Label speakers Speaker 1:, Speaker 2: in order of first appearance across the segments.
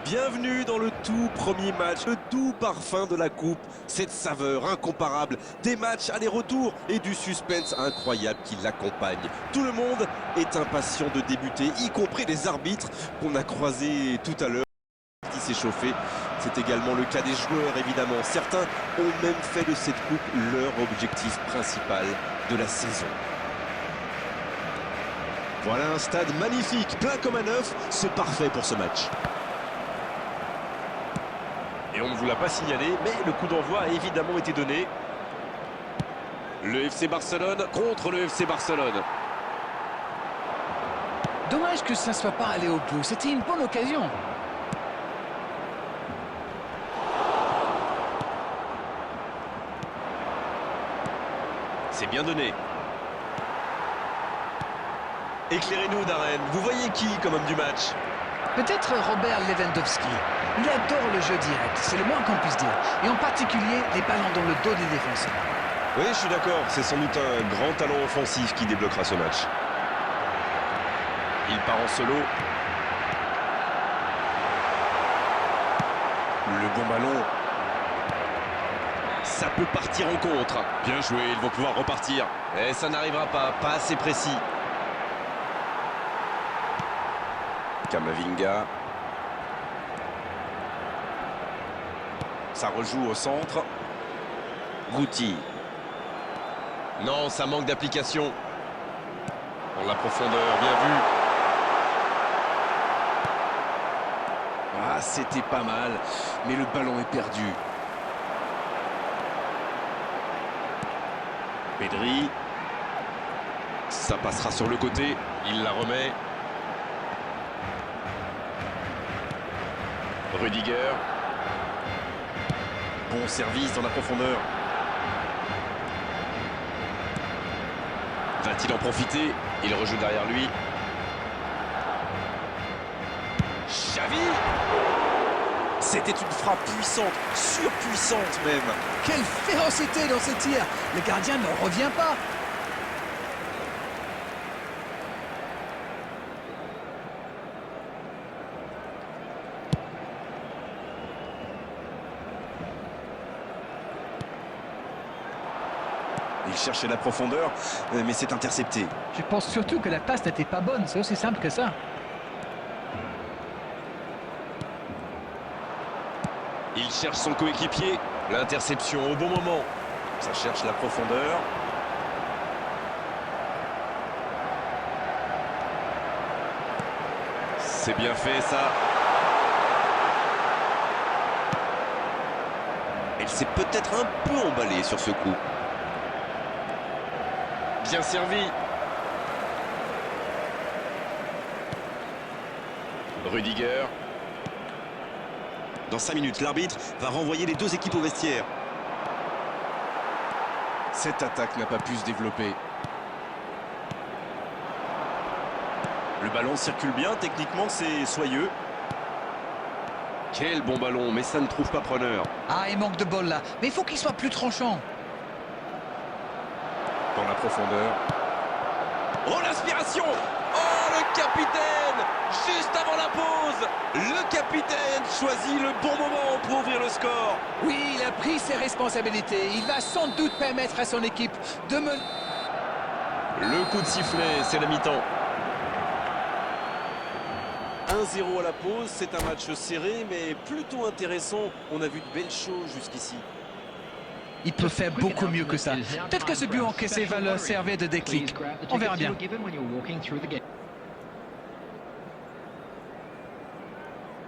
Speaker 1: Bienvenue dans le tout premier match, le doux parfum de la coupe, cette saveur incomparable, des matchs aller-retour et du suspense incroyable qui l'accompagne. Tout le monde est impatient de débuter, y compris les arbitres qu'on a croisés tout à l'heure. Qui s'est chauffé, c'est également le cas des joueurs évidemment. Certains ont même fait de cette coupe leur objectif principal de la saison. Voilà un stade magnifique, plein comme un œuf, c'est parfait pour ce match. Et on ne vous l'a pas signalé, mais le coup d'envoi a évidemment été donné. Le FC Barcelone contre le FC Barcelone.
Speaker 2: Dommage que ça ne soit pas allé au bout, c'était une bonne occasion.
Speaker 1: C'est bien donné. Éclairez-nous, Darren. Vous voyez qui comme homme du match?
Speaker 2: Peut-être Robert Lewandowski. Il adore le jeu direct, c'est le moins qu'on puisse dire. Et en particulier, les ballons dans le dos des défenseurs.
Speaker 1: Oui, je suis d'accord. C'est sans doute un grand talent offensif qui débloquera ce match. Il part en solo. Le bon ballon. Ça peut partir en contre. Bien joué, ils vont pouvoir repartir. Et ça n'arrivera pas assez précis. Camavinga. Ça rejoue au centre. Guti. Non, ça manque d'application. Dans la profondeur, bien vu. Ah, c'était pas mal, mais le ballon est perdu. Pedri. Ça passera sur le côté. Il la remet. Rudiger. Bon service dans la profondeur. Va-t-il en profiter? Il rejoue derrière lui. Xavi! C'était une frappe puissante, surpuissante même.
Speaker 2: Quelle férocité dans ce tir! Le gardien ne revient pas.
Speaker 1: Il cherchait la profondeur, mais c'est intercepté.
Speaker 2: Je pense surtout que la passe n'était pas bonne, c'est aussi simple que ça.
Speaker 1: Il cherche son coéquipier. L'interception au bon moment. Ça cherche la profondeur. C'est bien fait ça. Elle s'est peut-être un peu emballée sur ce coup. Bien servi. Rudiger. Dans 5 minutes, l'arbitre va renvoyer les deux équipes au vestiaire. Cette attaque n'a pas pu se développer. Le ballon circule bien, techniquement c'est soyeux. Quel bon ballon, mais ça ne trouve pas preneur.
Speaker 2: Ah, il manque de bol là, mais il faut qu'il soit plus tranchant.
Speaker 1: Dans la profondeur. Oh, l'inspiration! Oh, le capitaine! Juste avant la pause, le capitaine choisit le bon moment pour ouvrir le score.
Speaker 2: Oui, il a pris ses responsabilités. Il va sans doute permettre à son équipe de mener.
Speaker 1: Le coup de sifflet, c'est la mi-temps. 1-0 à la pause, c'est un match serré, mais plutôt intéressant. On a vu de belles choses jusqu'ici.
Speaker 2: Il peut faire beaucoup mieux que ça. Peut-être que ce but encaissé va leur servir de déclic. On verra bien.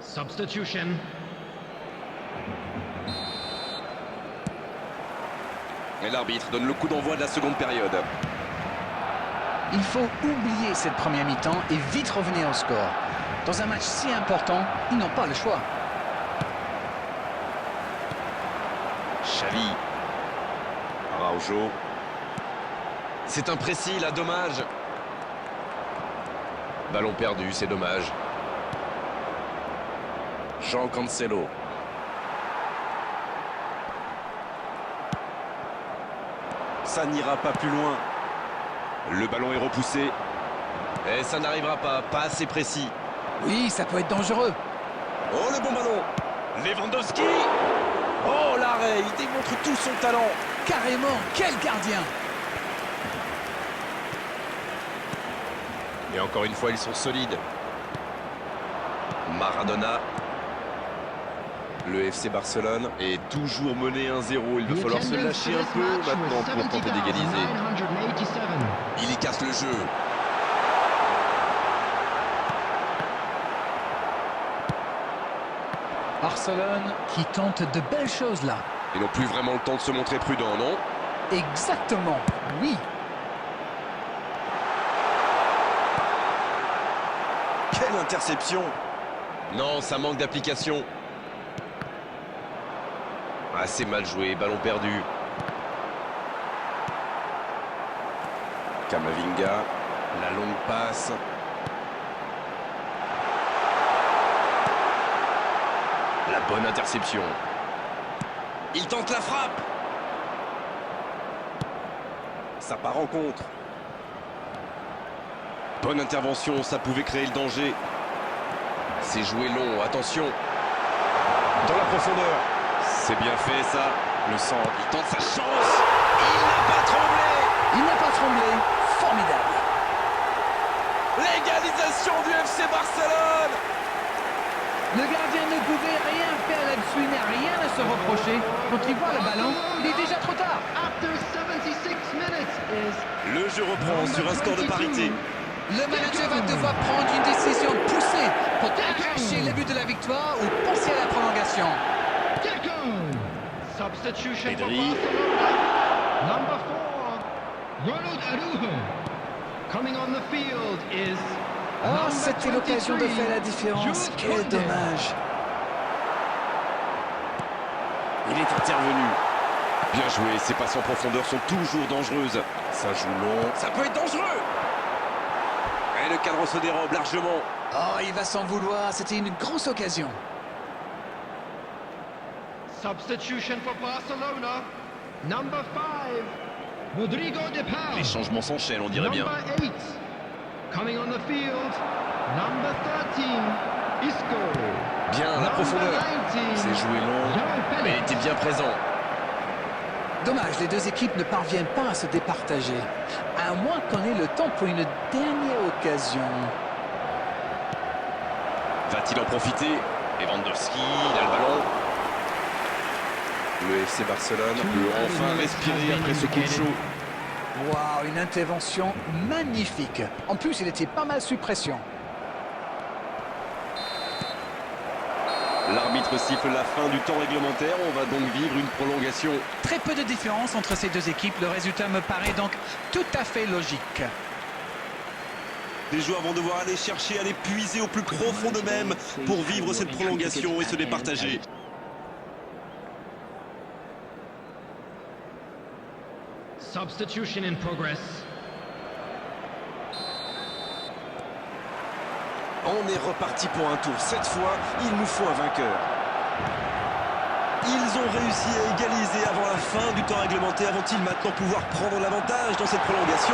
Speaker 3: Substitution.
Speaker 1: Et l'arbitre donne le coup d'envoi de la seconde période.
Speaker 2: Il faut oublier cette première mi-temps et vite revenir au score. Dans un match si important, ils n'ont pas le choix.
Speaker 1: Xavi. Araujo. C'est imprécis, là, dommage. Ballon perdu, c'est dommage. Jean Cancelo. Ça n'ira pas plus loin. Le ballon est repoussé. Et ça n'arrivera pas assez précis.
Speaker 2: Oui, ça peut être dangereux.
Speaker 1: Oh, le bon ballon. Lewandowski. Oh, l'arrêt, il démontre tout son talent.
Speaker 2: Carrément, quel gardien!
Speaker 1: Et encore une fois, ils sont solides. Maradona. Le FC Barcelone est toujours mené 1-0. Il va falloir se lâcher un peu maintenant pour tenter d'égaliser. Il y casse le jeu.
Speaker 2: Barcelone qui tente de belles choses là.
Speaker 1: Ils n'ont plus vraiment le temps de se montrer prudents, non?
Speaker 2: Exactement, oui.
Speaker 1: Quelle interception! Non, ça manque d'application. Assez mal joué, ballon perdu. Camavinga, la longue passe. La bonne interception. Il tente la frappe. Ça part en contre. Bonne intervention, ça pouvait créer le danger. C'est joué long, attention. Dans la profondeur. C'est bien fait ça. Le centre, il tente sa chance. Il n'a pas tremblé.
Speaker 2: Il n'a pas tremblé. Formidable.
Speaker 1: L'égalisation du FC Barcelone.
Speaker 2: Le gardien ne pouvait rien faire là-dessus, il n'a rien à se reprocher. Quand il voit le ballon, il est déjà trop tard.
Speaker 1: Le jeu reprend sur un score de parité.
Speaker 2: Le manager va devoir prendre une décision poussée pour arracher le but de la victoire ou passer à la prolongation.
Speaker 3: Substitution for
Speaker 1: Pedri.
Speaker 3: Barcelona. Number 4, Ronald Araujo. Coming on the field is
Speaker 2: Oh, c'était l'occasion de faire la différence. Quel dommage.
Speaker 1: Il est intervenu. Bien joué, ces passes en profondeur sont toujours dangereuses. Ça joue long, ça peut être dangereux. Et le cadre se dérobe largement.
Speaker 2: Oh, il va s'en vouloir, c'était une grosse occasion.
Speaker 3: substitution for Barcelona. Number 5, Rodrigo de Paul.
Speaker 1: Les changements s'enchaînent, on dirait bien.
Speaker 3: Number 8, coming on the field. Number 13, Isco.
Speaker 1: Bien, la profondeur. C'est joué long, mais il était bien présent.
Speaker 2: Dommage, les deux équipes ne parviennent pas à se départager. À moins qu'on ait le temps pour une dernière occasion.
Speaker 1: Va-t-il en profiter? Lewandowski, il a le ballon. Le FC Barcelone peut enfin respirer après ce coup de chaud.
Speaker 2: Waouh, une intervention magnifique. En plus, il était pas mal sous pression.
Speaker 1: L'arbitre siffle la fin du temps réglementaire. On va donc vivre une prolongation.
Speaker 2: Très peu de différence entre ces deux équipes. Le résultat me paraît donc tout à fait logique.
Speaker 1: Les joueurs vont devoir aller chercher, aller puiser au plus profond d'eux-mêmes pour vivre cette prolongation et se départager.
Speaker 3: Substitution in progress.
Speaker 1: On est reparti pour un tour. Cette fois, il nous faut un vainqueur. Ils ont réussi à égaliser avant la fin du temps réglementaire. Vont-ils maintenant pouvoir prendre l'avantage dans cette prolongation?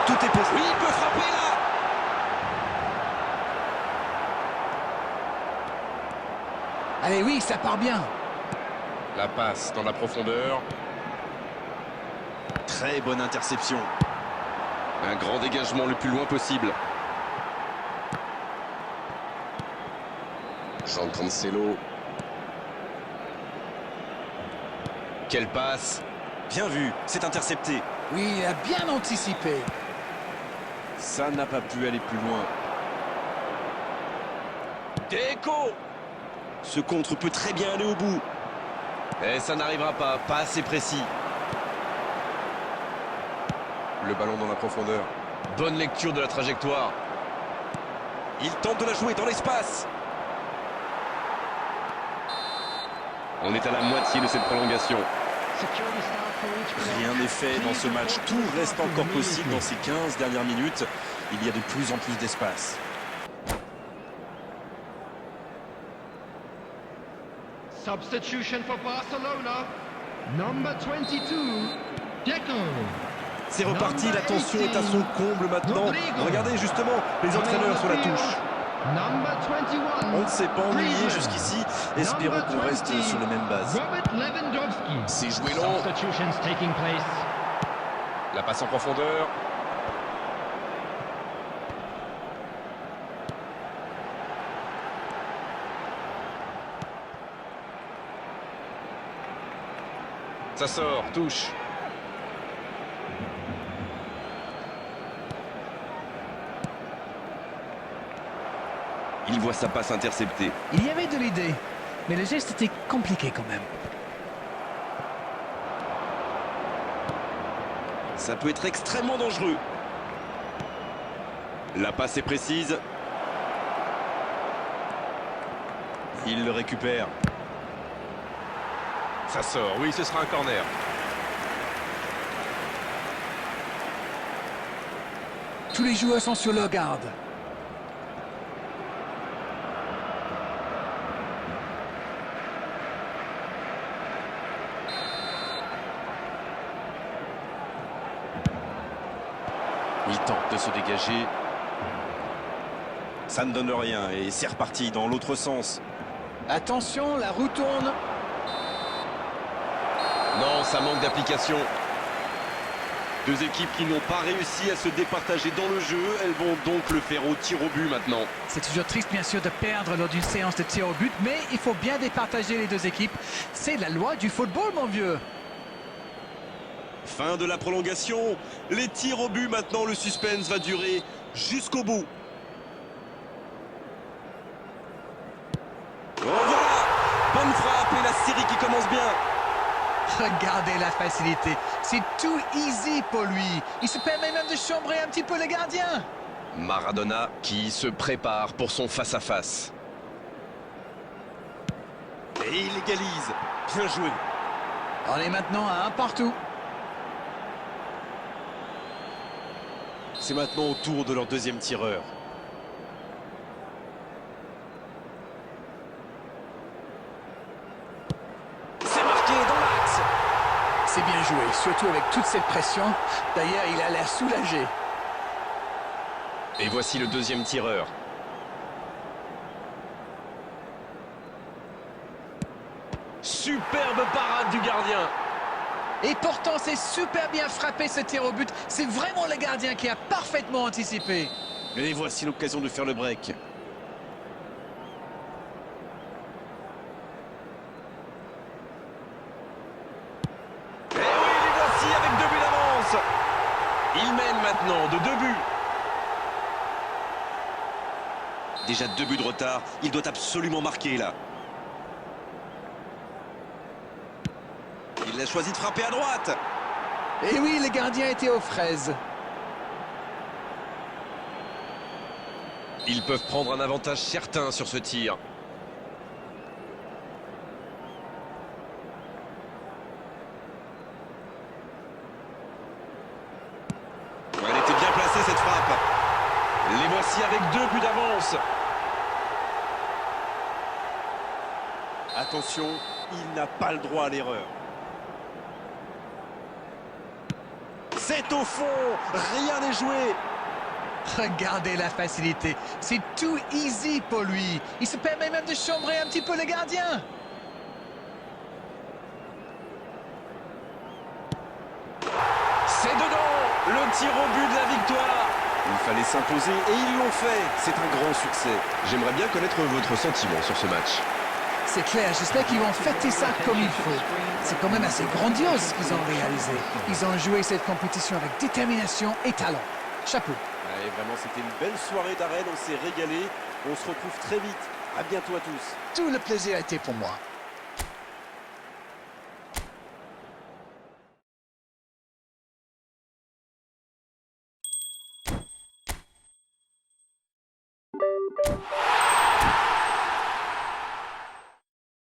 Speaker 1: Tout est possible. Oui, il peut frapper là.
Speaker 2: Allez, oui, ça part bien.
Speaker 1: La passe dans la profondeur. Très bonne interception. Un grand dégagement le plus loin possible. Jean Cancelo. Quelle passe. Bien vu, c'est intercepté.
Speaker 2: Oui, il a bien anticipé.
Speaker 1: Ça n'a pas pu aller plus loin. Deco. Ce contre peut très bien aller au bout. Et ça n'arrivera pas, pas assez précis. Le ballon dans la profondeur. Bonne lecture de la trajectoire. Il tente de la jouer dans l'espace. On est à la moitié de cette prolongation. Rien n'est fait dans ce match. Tout reste encore possible dans ces 15 dernières minutes. Il y a de plus en plus d'espace.
Speaker 3: Substitution for Barcelona. Number 22, Deco.
Speaker 1: C'est reparti, la tension est à son comble maintenant. Regardez justement les entraîneurs sur la touche.
Speaker 3: Number 21.
Speaker 1: On ne s'est pas ennuyé jusqu'ici. Espérons qu'on reste sur les mêmes bases.
Speaker 3: Robert Lewandowski.
Speaker 1: C'est joué long.
Speaker 3: Substitutions taking place.
Speaker 1: La passe en profondeur. Ça sort, touche. Il voit sa passe interceptée.
Speaker 2: Il y avait de l'idée, mais le geste était compliqué quand même.
Speaker 1: Ça peut être extrêmement dangereux. La passe est précise. Il le récupère. Ça sort, oui, ce sera un corner.
Speaker 2: Tous les joueurs sont sur leur garde.
Speaker 1: Il tente de se dégager. Ça ne donne rien et c'est reparti dans l'autre sens.
Speaker 2: Attention, la roue tourne.
Speaker 1: Non, ça manque d'application. Deux équipes qui n'ont pas réussi à se départager dans le jeu. Elles vont donc le faire au tir au but maintenant.
Speaker 2: C'est toujours triste, bien sûr, de perdre lors d'une séance de tir au but, mais il faut bien départager les deux équipes. C'est la loi du football, mon vieux.
Speaker 1: Fin de la prolongation. Les tirs au but maintenant. Le suspense va durer jusqu'au bout. Oh voilà! Bonne frappe et la série qui commence bien.
Speaker 2: Regardez la facilité. C'est tout easy pour lui. Il se permet même de chambrer un petit peu le gardien.
Speaker 1: Maradona qui se prépare pour son face-à-face. Et il égalise. Bien joué.
Speaker 2: On est maintenant à un partout.
Speaker 1: C'est maintenant au tour de leur deuxième tireur. C'est marqué dans l'axe.
Speaker 2: C'est bien joué, surtout avec toute cette pression. D'ailleurs, il a l'air soulagé.
Speaker 1: Et voici le deuxième tireur. Superbe parade du gardien.
Speaker 2: Et pourtant, c'est super bien frappé ce tir au but. C'est vraiment le gardien qui a parfaitement anticipé.
Speaker 1: Et voici l'occasion de faire le break. Il mène maintenant de 2 buts. Déjà 2 buts de retard, il doit absolument marquer là. Il a choisi de frapper à droite.
Speaker 2: Et oui, les gardiens étaient aux fraises.
Speaker 1: Ils peuvent prendre un avantage certain sur ce tir. Elle était bien placée cette frappe. Les voici avec 2 buts d'avance. Attention, il n'a pas le droit à l'erreur. C'est au fond, rien n'est joué.
Speaker 2: Regardez la facilité. C'est tout easy pour lui. Il se permet même de chambrer un petit peu le gardien.
Speaker 1: C'est dedans, le tir au but de la victoire. Il fallait s'imposer et ils l'ont fait. C'est un grand succès. J'aimerais bien connaître votre sentiment sur ce match.
Speaker 2: C'est clair, j'espère qu'ils vont fêter ça comme il faut. C'est quand même assez grandiose ce qu'ils ont réalisé. Ils ont joué cette compétition avec détermination et talent. Chapeau.
Speaker 1: Ouais, vraiment, c'était une belle soirée d'arène. On s'est régalé. On se retrouve très vite. À bientôt à tous.
Speaker 2: Tout le plaisir a été pour moi.